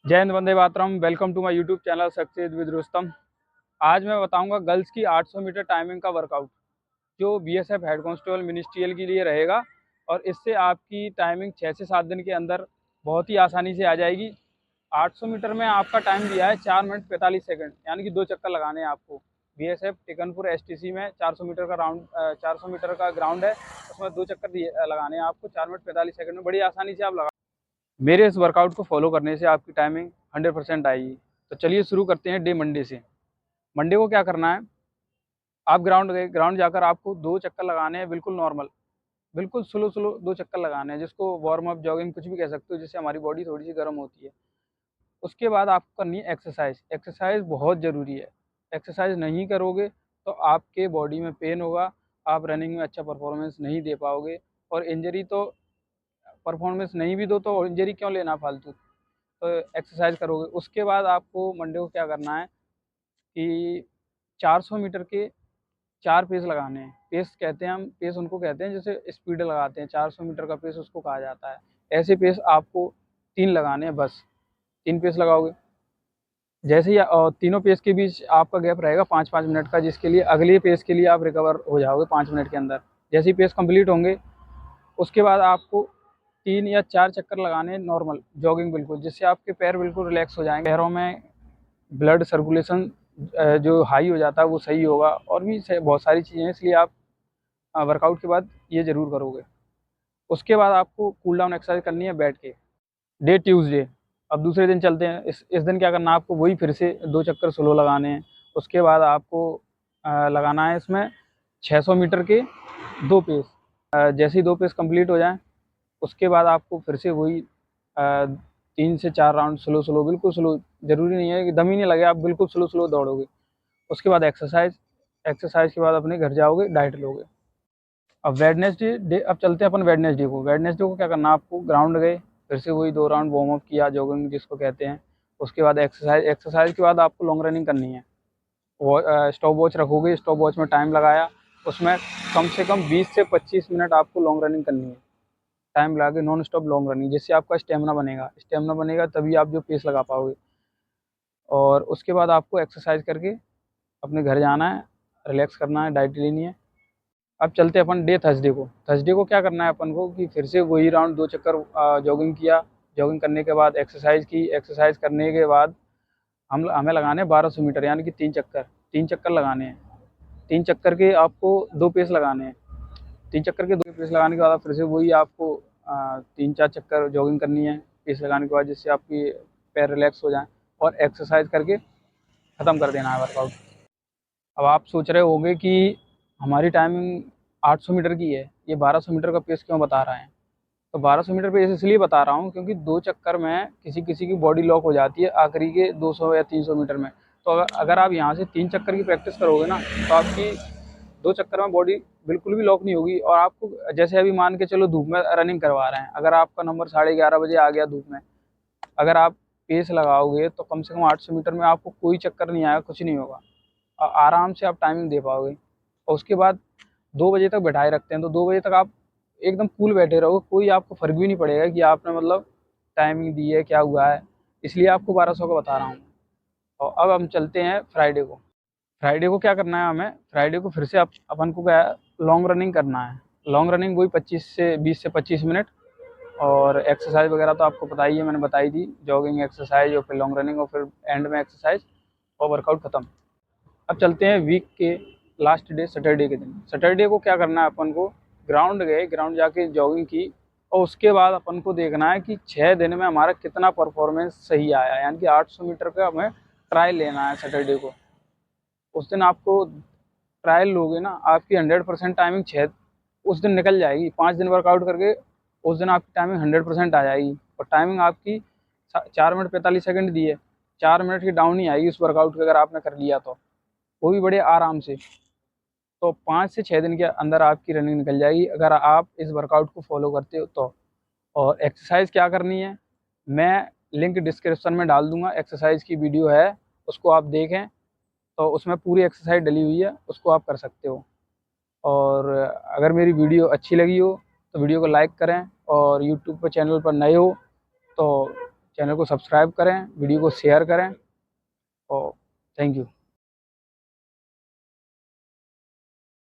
जय हिंद, वंदे मातरम। Welcome to my YouTube channel success with Rustam. आज मैं बताऊंगा गर्ल्स की 800 मीटर टाइमिंग का वर्कआउट जो बीएसएफ हेड कांस्टेबल मिनिस्ट्रियल के लिए रहेगा। और इससे आपकी टाइमिंग 6 से 7 दिन के अंदर बहुत ही आसानी से आ जाएगी। 800 मीटर में आपका टाइम दिया है 4 मिनट 45 सेकंड, यानी कि 2 चक्कर लगाने हैं आपको। बीएसएफ टिकनपुर एसटीसी में 400 मीटर का राउंड 400 मीटर का ग्राउंड है, उसमें 2 चक्कर लगाने हैं आपको 4 मिनट 45 सेकंड में। बड़ी आसानी से आप लगा। मेरे इस वर्कआउट को फॉलो करने से आपकी टाइमिंग 100% आएगी। तो चलिए शुरू करते हैं डे मंडे से। मंडे को क्या करना है, आप ग्राउंड गए, ग्राउंड जाकर आपको 2 चक्कर लगाने हैं, बिल्कुल नॉर्मल, बिल्कुल स्लो स्लो 2 चक्कर लगाने हैं, जिसको वार्म अप जॉगिंग कुछ भी कह सकते हो, जिससे हमारी बॉडी थोड़ी सी गर्म होती है। उसके बाद आपको करनी है एक्सरसाइज। एक्सरसाइज बहुत ज़रूरी है। एक्सरसाइज नहीं करोगे तो आपके बॉडी में पेन होगा, आप रनिंग में अच्छा परफॉर्मेंस नहीं दे पाओगे। और इंजरी तो, परफॉर्मेंस नहीं भी दो तो इंजरी क्यों लेना फालतू। तो एक्सरसाइज करोगे। उसके बाद आपको मंडे को क्या करना है कि 400 मीटर के 4 पेस लगाने हैं। पेस कहते हैं, हम पेस उनको कहते हैं जैसे स्पीड लगाते हैं, 400 मीटर का पेस उसको कहा जाता है। ऐसे पेस आपको 3 लगाने हैं, बस 3 पेस लगाओगे। जैसे ही तीनों पेस के बीच आपका गैप रहेगा 5-5 मिनट का, जिसके लिए अगले पेस के लिए आप रिकवर हो जाओगे 5 मिनट के अंदर। जैसे ही पेस कंप्लीट होंगे, उसके बाद आपको 3 या 4 चक्कर लगाने हैं नॉर्मल जॉगिंग, बिल्कुल, जिससे आपके पैर बिल्कुल रिलैक्स हो जाएंगे। पैरों में ब्लड सर्कुलेशन जो हाई हो जाता है वो सही होगा। और भी बहुत सारी चीज़ें हैं, इसलिए आप वर्कआउट के बाद ये ज़रूर करोगे। उसके बाद आपको कूल डाउन एक्सरसाइज करनी है बैठ के। डे ट्यूसडे, अब दूसरे दिन चलते हैं। इस दिन क्या करना है आपको, वही फिर से 2 चक्कर स्लो लगाने हैं। उसके बाद आपको लगाना है इसमें 600 मीटर के 2 पेस। जैसे ही 2 पेस कंप्लीट हो जाएँ, उसके बाद आपको फिर से वही 3 से 4 राउंड स्लो स्लो, बिल्कुल स्लो। ज़रूरी नहीं है कि दम ही नहीं लगे, आप बिल्कुल स्लो स्लो दौड़ोगे। उसके बाद एक्सरसाइज। एक्सरसाइज के बाद अपने घर जाओगे, डाइट लोगे। अब वेडनेसडे डे, अब चलते हैं अपन वेडनेसडे को। वेडनेसडे को क्या करना है आपको, ग्राउंड गए, फिर से वही 2 राउंड वार्म अप किया, जॉगिंग जिसको कहते हैं। उसके बाद एक्सरसाइज। एक्सरसाइज के बाद आपको लॉन्ग रनिंग करनी है। वो स्टॉप वॉच रखोगे, स्टॉप वॉच में टाइम लगाया, उसमें कम से कम 20 से 25 मिनट आपको लॉन्ग रनिंग करनी है। टाइम लगा के नॉन स्टॉप लॉन्ग रनिंग, जिससे आपका स्टेमिना बनेगा। स्टेमिना बनेगा तभी आप जो पेस लगा पाओगे। और उसके बाद आपको एक्सरसाइज करके अपने घर जाना है, रिलैक्स करना है, डाइट लेनी है। अब चलते हैं अपन डे थर्सडे को। थर्सडे को क्या करना है अपन को कि फिर से वही राउंड 2 चक्कर जॉगिंग किया। जॉगिंग करने के बाद एक्सरसाइज की। एक्सरसाइज करने के बाद हमें लगाने हैं 1200 मीटर, यानी कि 3 चक्कर। 3 चक्कर लगाने हैं। 3 चक्कर के आपको 2 पेस लगाने हैं। 3 चक्कर के 2 पेस लगाने के बाद फिर से वही आपको 3-4 चक्कर जॉगिंग करनी है पेस लगाने के बाद, जिससे आपकी पैर रिलैक्स हो जाएँ। और एक्सरसाइज करके ख़त्म कर देना है वर्कआउट। अब आप सोच रहे होंगे कि हमारी टाइमिंग 800 मीटर की है, ये 1200 मीटर का पेस क्यों बता रहे हैं। तो 1200 मीटर पेस इसलिए बता रहा हूँ क्योंकि 2 चक्कर में किसी किसी की बॉडी लॉक हो जाती है आखिरी के 200 या 300 मीटर में। तो अगर आप यहाँ से 3 चक्कर की प्रैक्टिस करोगे ना, तो आपकी 2 चक्कर में बॉडी बिल्कुल भी लॉक नहीं होगी। और आपको जैसे अभी मान के चलो धूप में रनिंग करवा रहे हैं, अगर आपका नंबर 11:30 बजे आ गया धूप में, अगर आप पेस लगाओगे तो कम से कम 800 मीटर में आपको कोई चक्कर नहीं आएगा, कुछ नहीं होगा। आराम से आप टाइमिंग दे पाओगे। और उसके बाद 2 बजे तक बैठाए रखते हैं, तो 2 बजे तक आप एकदम कूल बैठे रहोगे, कोई आपको फ़र्क भी नहीं पड़ेगा कि आपने मतलब टाइमिंग दी है, क्या हुआ है। इसलिए आपको 1200 का बता रहा हूँ। और अब हम चलते हैं फ्राइडे को। फ्राइडे को क्या करना है हमें, फ्राइडे को फिर से अपन को क्या है, लॉन्ग रनिंग करना है। लॉन्ग रनिंग वही 20 से 25 मिनट। और एक्सरसाइज वगैरह तो आपको पता ही है, मैंने बताई थी, जॉगिंग एक्सरसाइज और फिर लॉन्ग रनिंग और फिर एंड में एक्सरसाइज और वर्कआउट खत्म। अब चलते हैं वीक के लास्ट डे, सैटरडे के दिन। सैटरडे को क्या करना है अपन को, ग्राउंड गए, ग्राउंड जाके जॉगिंग की। और उसके बाद अपन को देखना है कि 6 दिन में हमारा कितना परफॉर्मेंस सही आया, यानी कि 800 मीटर का हमें ट्रायल लेना है सैटरडे को। उस दिन आपको ट्रायल लोगे ना, आपकी 100% टाइमिंग 6 उस दिन निकल जाएगी। 5 दिन वर्कआउट करके उस दिन आपकी टाइमिंग 100% आ जाएगी। और टाइमिंग आपकी 4 मिनट 45 सेकंड दी है, 4 मिनट की डाउन नहीं आएगी उस वर्कआउट के, अगर आपने कर लिया तो, वो भी बड़े आराम से। तो 5 से 6 दिन के अंदर आपकी रनिंग निकल जाएगी, अगर आप इस वर्कआउट को फॉलो करते हो तो। और एक्सरसाइज क्या करनी है, मैं लिंक डिस्क्रिप्शन में डाल दूंगा, एक्सरसाइज की वीडियो है, उसको आप देखें। तो उसमें पूरी एक्सरसाइज डली हुई है, उसको आप कर सकते हो। और अगर मेरी वीडियो अच्छी लगी हो तो वीडियो को लाइक करें। और यूट्यूब पर चैनल पर नए हो तो चैनल को सब्सक्राइब करें, वीडियो को शेयर करें और थैंक यू।